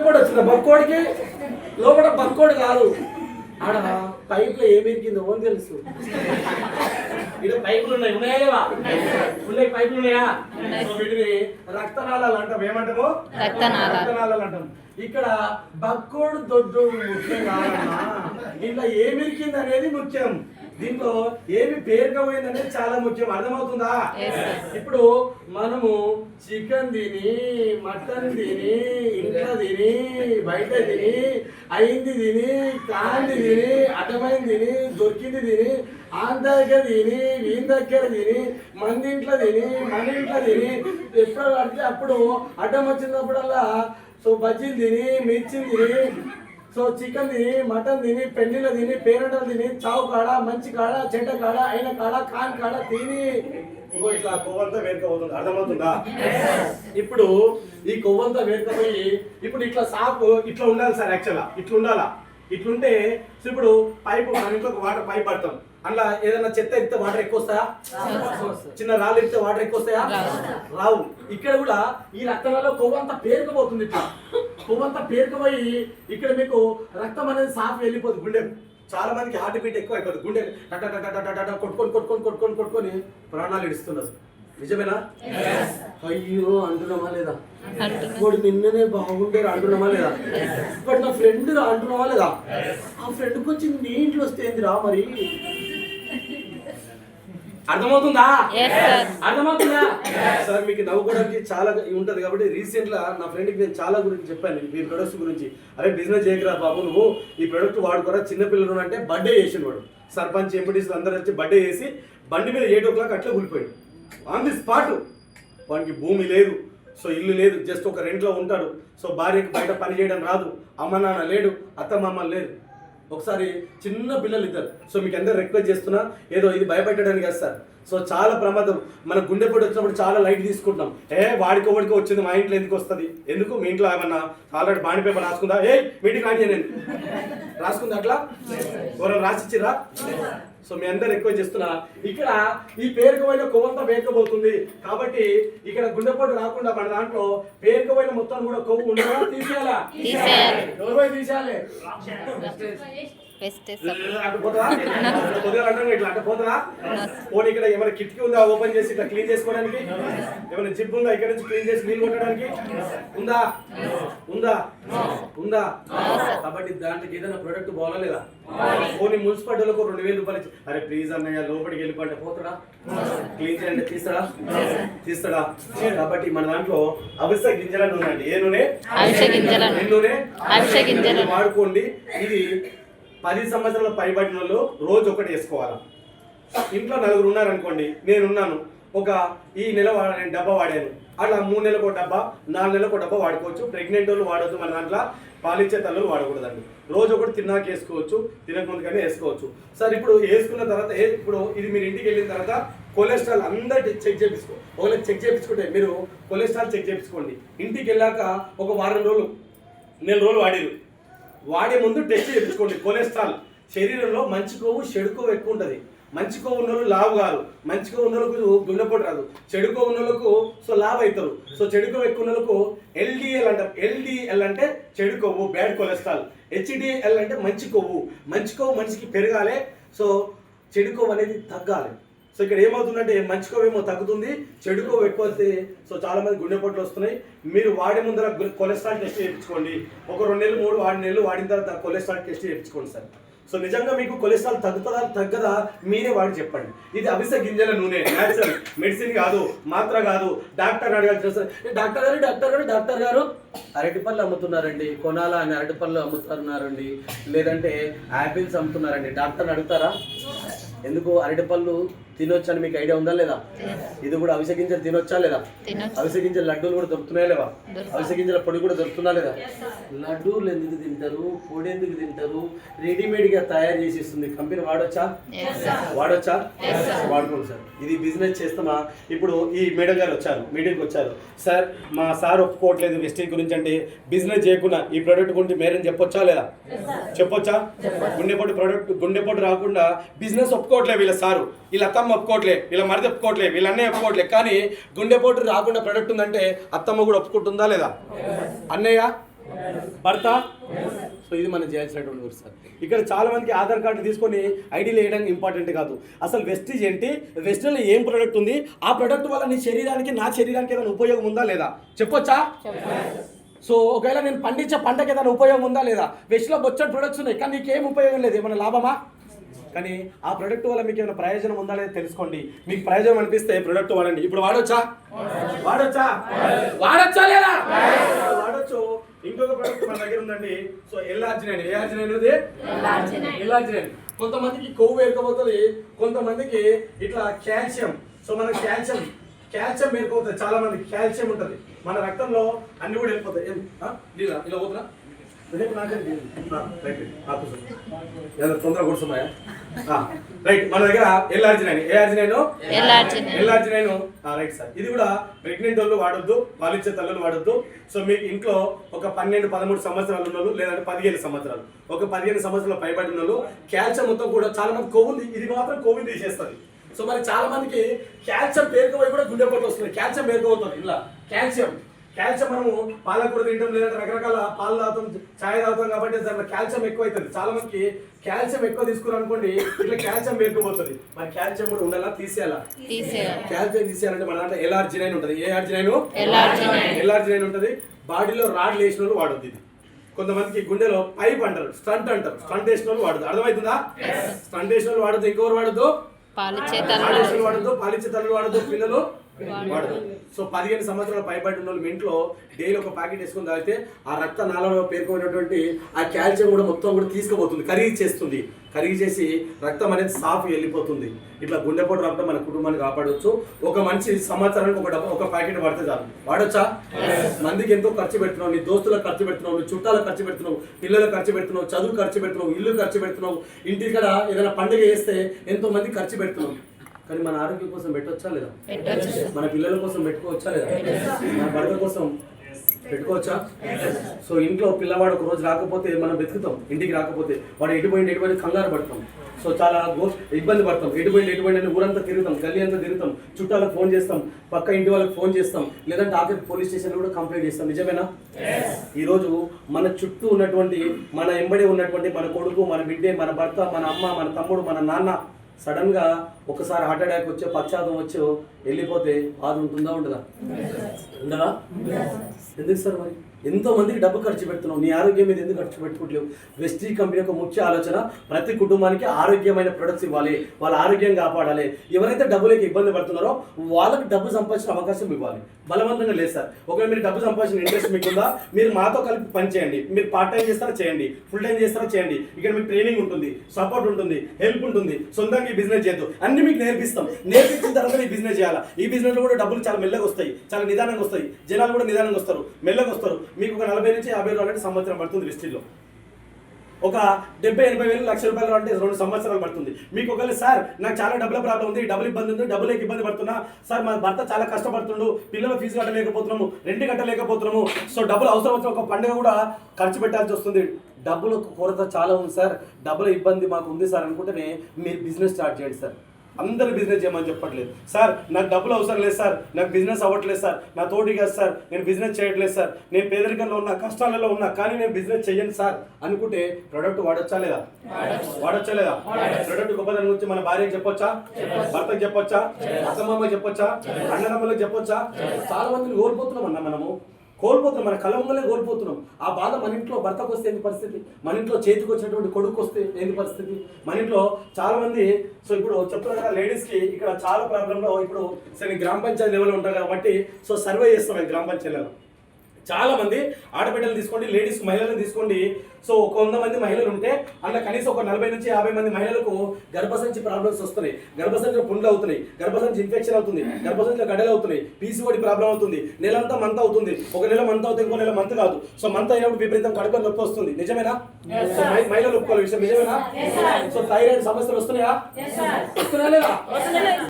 వచ్చింది బక్కోడికి లోపల బక్కోడు కాదు ఆడ పైపులో ఏమిరికిందో అని తెలుసు. ఇక్కడ పైపులు ఉన్నాయా ఉన్నాయి పైపులు ఉన్నాయా? వీటిని రక్తనాళాలు అంటాం. ఏమంటాము? రక్తనాళాలు అంటాం. ఇక్కడ బక్కోడు దొడ్డు ముఖ్యం కాదమ్మా, దీంట్లో ఏమిరికింది అనేది ముఖ్యం. దీంట్లో ఏమి పేరుకపోయింది అనేది చాలా ముఖ్యం. అర్థమవుతుందా? ఇప్పుడు మనము చికెన్ తిని, మటన్ తిని, ఇంట్లో తిని, బయట తిని, అయింది తిని, కాంది తిని, అడ్డమైంది తిని, దొరికింది తిని, ఆన్ దగ్గర తిని, వీని దగ్గర తిని, మంది ఇంట్లో తిని, మన ఇంట్లో తిని, ఎప్పుడు పడితే అప్పుడు అడ్డం వచ్చినప్పుడల్లా సో బజ్జీలు తిని, మిర్చిలు తిని, సో చికెన్ తిని, మటన్ తిని, పెండిలో తిని, పేరెంటలు తిని, చావు కాడ, మంచి కాడ, చెడ్డ కాడ, అయిన కాడ, కాన్ కాడ తిని ఇట్లా కొవ్వంతా వేరుకపోతుంది. అర్థమవుతుందా? ఇప్పుడు ఈ కొవ్వంతా వేరుకపోయి ఇప్పుడు ఇట్లా సాపు ఇట్లా ఉండాలి సార్. యాక్చువల్గా ఇట్లా ఉండాలా. ఇట్లుంటే ఇప్పుడు పైపు మన ఇంట్లో వాటర్ పైప్ పడతాం. అందులో ఏదైనా చెత్త ఎత్తే వాటర్ ఎక్కువ వస్తాయా? చిన్న రాళ్ళు ఎత్తే వాటర్ ఎక్కువ వస్తాయా? రావు. ఇక్కడ కూడా ఈ రక్తంలో కొవ్వంతా పేరుకుపోతుంది. ఇట్లా కొవ్వంతా పేరుకుపోయి ఇక్కడ మీకు రక్తం అనేది సాఫ్ వెళ్ళిపోతుంది. గుండె చాలా మందికి హార్ట్ బీట్ ఎక్కువ అయిపోతుంది. గుండె కొట్టుకొని ప్రాణాలు ఇడుస్తున్నారు. నిజమేనా? అయ్యో అంటున్నామా లేదా? వాడు నిన్ననే బాగుంటారు అంటున్నామా లేదా? బట్ నా ఫ్రెండ్ అంటున్నావా లేదా? ఆ ఫ్రెండ్కి వచ్చి నీ ఇంట్లో వస్తే ఏందిరా మరి? అర్థమవుతుందా? అర్థమవుతుందా సార్? మీకు నవ్వుకోవడానికి చాలా ఉంటుంది కాబట్టి రీసెంట్ గా నా ఫ్రెండ్కి నేను చాలా గురించి చెప్పాను మీ ప్రొడక్ట్స్ గురించి. అరే బిజినెస్ చేయకరా బాబు, నువ్వు ఈ ప్రొడక్ట్ వాడుకోరా, చిన్నపిల్లలు అంటే బర్త్డే చేసిన వాడు. సర్పంచ్ ఎంపీటీస్ అందరూ వచ్చి బర్త్డే చేసి బండి మీద 8 o'clock అట్లా కూలిపోయాడు ఆన్ ది స్పాట్. వానికి భూమి లేదు, సో ఇల్లు లేదు, జస్ట్ ఒక రెంట్లో ఉంటాడు. సో భార్యకు బయట పని చేయడం రాదు, అమ్మ నాన్న లేడు, అత్తమ్మ లేదు. ఒకసారి చిన్న పిల్లలు ఇద్దరు. సో మీకు అందరూ రిక్వెస్ట్ చేస్తున్నా, ఏదో ఇది భయపెట్టడానికి కాదు సార్. సో చాలా ప్రమాదం. మన గుండెపోటు వచ్చినప్పుడు చాలా లైట్ తీసుకుంటాం. వాడికి వచ్చింది, మా ఇంట్లో ఎందుకు వస్తుంది? ఎందుకు మీ ఇంట్లో ఏమన్నా ఆల్రెడీ బాండ్ పేపర్ రాసుకుందా? మీటింగ్ ఆడి నేను రాసుకుందా? అట్లా ఎవరైనా రాసిచ్చిరా? సో మీ అందరు రిక్వెస్ట్ చేస్తున్నా, ఇక్కడ ఈ పేరుకుపోయిన కొవ్వంతా పేరుకోబోతుంది కాబట్టి ఇక్కడ గుండెపోటు రాకుండా మన దాంట్లో పేరుకుపోయిన మొత్తం కూడా కొవ్వు ఉండగా తీసేయాలా? ఎవరు తీసేయాలి? ఇక్కడ ఏమైనా కిటికీ ఉందా ఓపెన్ చేసి ఇట్లా క్లీన్ చేసుకోవడానికి? ఏమైనా జిప్ ఉందా ఇక్కడ నుంచి క్లీన్ చేసి నీళ్ళు కొట్టడానికి? ఉందా? ఉందా? ఉందా? కాబట్టి దాంట్లోకి ఏదైనా ప్రొడక్ట్ బాగా లేదా? పోనీ మున్సిపాలిటీలకు 2,000 రూపాయలు ఇచ్చి, అరే ప్లీజ్ అన్నయ్య లోపలికి వెళ్ళిపోండి, పోతాడా? క్లీన్ చేయండి, తీస్తాడా? కాబట్టి మన దాంట్లో అవిసె గింజల నూనె అండి. ఏ నూనె? నూనె వాడుకోండి. ఇది 10 సంవత్సరాల పైబడిన వాళ్ళు రోజు ఒకటి వేసుకోవాలా. ఇంట్లో 4 ఉన్నారనుకోండి, నేనున్నాను, ఒక ఈ నెల నేను డబ్బా వాడాను, అట్లా 3 నెలలకు డబ్బా, 4 నెలలకు డబ్బా వాడుకోవచ్చు. ప్రెగ్నెంట్ వాళ్ళు వాడొద్దు. మన దాంట్లో పాలిచ్చే తల్లులు వాడకూడదండి. రోజు ఒకటి తిన్నాక వేసుకోవచ్చు, తినకముందుకనే వేసుకోవచ్చు. సార్ ఇప్పుడు వేసుకున్న తర్వాత ఇప్పుడు ఇది మీరు ఇంటికి వెళ్ళిన తర్వాత కొలెస్ట్రాల్ అందరు చెక్ చేయించుకో. ఒకవేళ చెక్ చేయించుకుంటే మీరు కొలెస్ట్రాల్ చెక్ చేయించుకోండి. ఇంటికి వెళ్ళాక ఒక వారం రోజులు, నెల రోజులు వాడే ముందు టెస్ట్ చేయించుకోండి. కొలెస్ట్రాల్ శరీరంలో మంచి కొవ్వు, చెడు కొవ్వు ఎక్కువ ఉంటుంది. మంచి కొవ్వు ఉన్న వాళ్ళు లావు కాదు, మంచి కొవ్వు ఉన్న వాళ్ళకు గుండెపోటు రాదు. చెడు కొవ్వు ఉన్న వాళ్ళకు సో లావు అవుతారు. సో చెడు కొవ్వు ఎక్కువ ఉన్న వాళ్ళకు LDL అంటారు. LDL అంటే చెడు కొవ్వు, బ్యాడ్ కొలెస్ట్రాల్. HDL అంటే మంచి కొవ్వు. మంచి కొవ్వు మనిషికి పెరగాలి, సో చెడు కొవ్వు అనేది తగ్గాలి. సో ఇక్కడ ఏమవుతుందంటే మంచి కొవ్వు ఏమో తగ్గుతుంది, చెడు కొవ్వు ఎక్కువ వస్తే సో చాలా మంది గుండెపోట్లు వస్తున్నాయి. మీరు వాడే ముందర కొలెస్ట్రాల్ టెస్ట్ చేయించుకోండి. ఒక 2 నెలలు 3 నెలలు వాడిన తర్వాత కొలెస్ట్రాల్ టెస్ట్ చేయించుకోండి సార్. సో నిజంగా మీకు కొలెస్ట్రాల్ తగ్గుతుందా తగ్గదా మీరే వాడి చెప్పండి. ఇది అవిసె గింజల నూనె, న్యాచురల్, మెడిసిన్ కాదు, మాత్ర కాదు. డాక్టర్ అడగాల్సిన సార్, డాక్టర్ గారు అరటిపళ్ళు అమ్ముతున్నారండి, కొనాలా అని అరటిపళ్ళు అమ్ముతున్నారండి, లేదంటే యాపిల్స్ అమ్ముతున్నారండి, డాక్టర్ని అడుగుతారా? ఎందుకు? అరటిపళ్ళు తినొచ్చు అని మీకు ఐడియా ఉందా లేదా? ఇది కూడా అవిసె గింజలు తినొచ్చా లేదా? అవిసె గింజల లడ్డూలు కూడా దొరుకుతున్నాయా లేవా? అవిసె గింజల పొడి కూడా దొరుకుతున్నా లేదా? లడ్డూలు ఎందుకు తింటారు, పొడి ఎందుకు తింటారు? రెడీమేడ్ గా తయారు చేసి ఇస్తుంది కంపెనీ. వాడొచ్చా? వాడుకోండి సార్. ఇది బిజినెస్ చేస్తామా? ఇప్పుడు ఈ మేడం గారు వచ్చారు, మీటింగ్కి వచ్చారు. సార్ మా సార్ ఒప్పుకోవట్లేదు వెస్టింగ్ గురించి అంటే, బిజినెస్ చేయకుండా ఈ ప్రోడక్ట్ గురించి మేరేం చెప్పొచ్చా లేదా? చెప్పొచ్చా? గుండెపోటు రాకుండా బిజినెస్ ఒప్పుకోవట్లేదు వీళ్ళ సారు, వీళ్ళ అత్తమ్మ ఒప్పుకోవట్లే, వీళ్ళ మరిది ఒప్పుకోవట్లే, వీళ్ళ అన్నయ్య ఒప్పుకోవట్లే. కానీ గుండెపోటు రాకుండా ప్రొడక్ట్ ఉందంటే అత్తమ్మ కూడా ఒప్పుకుంటుందా లేదా? అన్నయ్య భర్త. సో ఇది మనం చేయాల్సినటువంటి వర్క్ సార్. ఇక్కడ చాలా మందికి ఆధార్ కార్డు తీసుకొని ఐడీలు వేయడానికి ఇంపార్టెంట్ కాదు. అసలు వెస్టీజ్ ఏంటి, వెస్టీజ్లో ఏం ప్రోడక్ట్ ఉంది, ఆ ప్రోడక్ట్ వల్ల నీ శరీరానికి నా శరీరానికి ఏదైనా ఉపయోగం ఉందా లేదా చెప్పొచ్చా? సో ఒకవేళ నేను పండించే పంటకి ఏదైనా ఉపయోగం ఉందా లేదా? వెస్ట్లో బొచ్చటి ప్రొడక్ట్స్ ఉన్నాయి కానీ నీకు ఏం ఉపయోగం లేదు, ఏమైనా లాభమా? కానీ ఆ ప్రోడక్ట్ వల్ల మీకు ఏమైనా ప్రయోజనం ఉందా లేదా తెలుసుకోండి. మీకు ప్రయోజనం అనిపిస్తే ప్రోడక్ట్ వాడండి. ఇప్పుడు వాడొచ్చా లేదా? వాడొచ్చు. ఇంకొక ప్రోడక్ట్ మన దగ్గర ఉందండి. సో ఎల్ఆర్జినైన్. ఏ ఆర్జినైన్ ఇది? ఎల్ఆర్జినైన్. కొంతమందికి కొవ్వు ఎరకపోతుంది, కొంతమందికి ఇట్లా కాల్షియం. సో మనకి కాల్షియం ఎరకపోతుంది. చాలా మందికి కాల్షియం ఉంటుంది మన రక్తంలో, అన్ని కూడా వెళ్ళిపోతాయి. ఇలా పోతున్నా తొందరగా కూర్చున్నాయా? రైట్. మన దగ్గర ఎల్ఆర్జినైన్. ఏ ఆర్జినైన్? ఎల్ఆర్జినైన్. Right sir. ఇది కూడా ప్రెగ్నెంట్ వాళ్ళు వాడొద్దు, పాలిచ్చే తల్లులు వాడొద్దు. సో మీకు ఇంట్లో ఒక 12-13 సంవత్సరాలు ఉన్న వాళ్ళు, లేదంటే 15 సంవత్సరాలు, ఒక 15 సంవత్సరాలు పైబడి ఉన్న వాళ్ళు, కాల్షియం మొత్తం కూడా చాలా మంది కొవ్వుంది, ఇది మాత్రం కొవ్వుని తీసేస్తుంది. సో మరి చాలా మందికి కాల్షియం పేరుకుపోయి కూడా గుండెపోటు వస్తుంది. కాల్షియం పేరుకుపోతుంది. ఇలా కాల్షియం మనము పాలకూర తింటాం, లేదంటే రకరకాల పాలు తాగుతాం, ఛాయ్ తాగుతాం, కాబట్టి దాంట్లో కాల్షియం ఎక్కువ అవుతుంది. చాలా మందికి కాల్షియం ఎక్కువ తీసుకున్నారు అనుకోండి, ఇట్లా కాల్షియం పేరుకుపోతుంది. మరి కాల్షియం కూడా ఉండాలా, తీసేయాలా? కాల్షియం తీసేయాలంటే మన దాంట్లో ఎల్ఆర్జినైన్ ఉంటుంది. ఏ ఆర్జినైన్? ఎల్ఆర్జినైన్ ఉంటుంది. బాడీలో రాడ్ లేచిన వాళ్ళు వాడద్దు. ఇది కొంతమందికి గుండెలో పైప్ అంటారు, స్టంట్ అంటారు, స్టంట్ వేసిన వాళ్ళు వాడద్దు. అర్థమవుతుందా? స్టంట్ వేసిన వాళ్ళు వాడద్దు. ఇంకొకరు వాడద్దు, పాలిచ్చే తల్లులు వాడద్దు, పిల్లలు వాడదు. సో 15 సంవత్సరాల పైబడి ఉన్న వాళ్ళు ఇంట్లో డైలీ ఒక ప్యాకెట్ వేసుకుని తాగితే ఆ రక్త నాళంలో పేర్కొన్నటువంటి ఆ కాల్షియం కూడా మొత్తం కూడా తీసుకుపోతుంది, కరిగి చేసి రక్తం అనేది సాఫ్ వెళ్ళిపోతుంది. ఇట్లా గుండెపోటు రాకుండా మన కుటుంబాన్ని కాపాడవచ్చు. ఒక మంచి సంవత్సరానికి ఒక ప్యాకెట్ పడితే చాలు. వాడొచ్చా? మందికి ఎంతో ఖర్చు పెడుతున్నావు, నీ దోస్తులకు ఖర్చు పెడుతున్నావు, నీ చుట్టాలకు ఖర్చు పెడుతున్నావు, పిల్లలకు ఖర్చు పెడుతున్నావు, చదువు ఖర్చు పెడుతున్నావు, ఇల్లు ఖర్చు పెడుతున్నావు, ఇంటికాడ ఏదైనా పండుగ చేస్తే ఎంతో మంది ఖర్చు పెడుతున్నావు. కానీ మన ఆరోగ్యం కోసం పెట్టవచ్చా లేదా? మన పిల్లల కోసం పెట్టుకోవచ్చా లేదా? మన భర్త కోసం పెట్టుకోవచ్చా? సో ఇంట్లో పిల్లవాడు ఒక రోజు రాకపోతే మనం వెతుకుతాం, ఇంటికి రాకపోతే వాడు ఎటుపోయింది కంగారు పడతాం. సో చాలా ఇబ్బంది పడతాం. ఎటుపోయింది అని ఊరంతా తిరుగుతాం, గల్లీ అంతా తిరుగుతాం, చుట్టాలకు ఫోన్ చేస్తాం, పక్క ఇంటి వాళ్ళకి ఫోన్ చేస్తాం, లేదంటే ఆఖరి పోలీస్ స్టేషన్ కూడా కంప్లైంట్ చేస్తాం. నిజమేనా? ఈరోజు మన చుట్టూ ఉన్నటువంటి, మన ఎంబడి ఉన్నటువంటి మన కొడుకు, మన బిడ్డే, మన భర్త, మన అమ్మ, మన తమ్ముడు, మన నాన్న సడన్ గా ఒకసారి హార్ట్ అటాక్ వచ్చో, పశ్చాత్తం వచ్చో వెళ్ళిపోతే బాధ ఉంటుందా? ఉండదా? ఎందుకు సార్? మరి ఎంతో మందికి డబ్బు ఖర్చు పెడుతున్నావు, నీ ఆరోగ్యం మీద ఎందుకు ఖర్చు పెట్టుకోవట్లేవు? వెస్టీ కంపెనీ యొక్క ముఖ్య ఆలోచన ప్రతి కుటుంబానికి ఆరోగ్యమైన ప్రొడక్ట్స్ ఇవ్వాలి, వాళ్ళ ఆరోగ్యం కాపాడాలి. ఎవరైతే డబ్బులకి ఇబ్బంది పడుతున్నారో వాళ్ళకి డబ్బు సంపాదించిన అవకాశం ఇవ్వాలి. బలవంతంగా లేదు సార్. ఒకవేళ మీరు డబ్బు సంపాదించిన ఇంట్రెస్ట్ మీకుందా, మీరు మాతో కలిపి పని చేయండి. మీరు పార్ట్ టైం చేస్తారా చేయండి, ఫుల్ టైం చేస్తారా చేయండి. ఇక్కడ మీకు ట్రైనింగ్ ఉంటుంది, సపోర్ట్ ఉంటుంది, హెల్ప్ ఉంటుంది. సొంతంగా ఈ బిజినెస్ చేయొద్దు, అన్ని మీకు నేర్పిస్తాం. నేర్పించిన తర్వాత ఈ బిజినెస్ చేయాలా. ఈ బిజినెస్ లో కూడా డబ్బులు చాలా మెల్లగా వస్తాయి, చాలా నిదానంగా వస్తాయి. జనాలు కూడా నిదానంగా వస్తారు, మెల్లగా వస్తారు. మీకు ఒక 40 నుంచి 50 రోజులు సంవత్సరం పడుతుంది. వెస్టీలో ఒక 70-80 వేలు, ₹1,00,000 అంటే 2 సంవత్సరాలు పడుతుంది. మీకు ఒకవేళ సార్ నాకు చాలా డబ్బుల ప్రాబ్లం ఉంది, డబ్బులు ఇబ్బంది ఉంది, డబ్బులకి ఇబ్బంది పడుతున్నా సార్, మా భర్త చాలా కష్టపడుతుండు, పిల్లల ఫీజు కట్టలేకపోతున్నాము, రెంట్ కట్టలేకపోతున్నాము, సో డబ్బులు అవసరం వచ్చిన ఒక పండుగ కూడా ఖర్చు పెట్టాల్సి వస్తుంది, డబ్బుల కొరత చాలా ఉంది సార్, డబ్బుల ఇబ్బంది మాకు ఉంది సార్ అనుకుంటేనే మీరు బిజినెస్ స్టార్ట్ చేయండి సార్. అందరూ బిజినెస్ చేయమని చెప్పట్లేదు. సార్ నాకు డబ్బులు అవసరం లేదు సార్, నాకు బిజినెస్ అవ్వట్లేదు సార్, నా తోటి కాదు సార్, నేను బిజినెస్ చేయట్లేదు సార్, నేను పేదరికంలో ఉన్నా, కష్టాలలో ఉన్నా, కానీ నేను బిజినెస్ చెయ్యను సార్ అనుకుంటే ప్రోడక్ట్ వాడొచ్చా లేదా? ప్రోడక్ట్ గొప్పదాని గురించి మన భార్యకి చెప్పొచ్చా, భర్తకు చెప్పొచ్చా, అత్తమామకి చెప్పొచ్చా, అన్నదమ్ములకు చెప్పొచ్చా? చాలా మందిని కోల్పోతున్నాం అన్న, కోల్పోతున్నాం, మన కళ్ళ ముంగలే కోల్పోతున్నాం. ఆ బాధ మన ఇంట్లో భర్తకు వస్తే ఏంటి పరిస్థితి, మన ఇంట్లో చేతికి వచ్చినటువంటి కొడుకు వస్తే ఏంటి పరిస్థితి, మన ఇంట్లో చాలా మంది. సో ఇప్పుడు చెప్తున్నారు కదా లేడీస్కి ఇక్కడ చాలా ప్రాబ్లంలో ఇప్పుడు గ్రామ పంచాయతీ లెవెల్ ఉంటారు కాబట్టి సో సర్వే చేస్తున్నాం గ్రామ పంచాయతీలో. చాలా మంది ఆడబిడ్డలు తీసుకోండి, లేడీస్ మహిళలను తీసుకోండి. సో 100 మంది మహిళలు ఉంటే అందులో కనీసం ఒక 40 నుంచి 50 మంది మహిళలకు గర్భసంచి ప్రాబ్లమ్స్ వస్తున్నాయి, గర్భసంచిలో పుండ్లు అవుతున్నాయి, గర్భసంచి ఇన్ఫెక్షన్ అవుతుంది, గర్భసంచిలో గడ్డలు అవుతున్నాయి, పీసీఓడి ప్రాబ్లం అవుతుంది, నెలంతా మంత్ అవుతుంది, ఒక నెల మంత్ అవుతుంది, ఇంకో నెల మంత్ కాదు. సో మంత్ అయినప్పుడు విపరీతం కడుపులో నొప్పి వస్తుంది. నిజమేనా? మహిళలు ఒప్పుకోవాలి విషయం, నిజమేనా? సో థైరాయిడ్ సమస్యలు వస్తున్నాయా లేదా?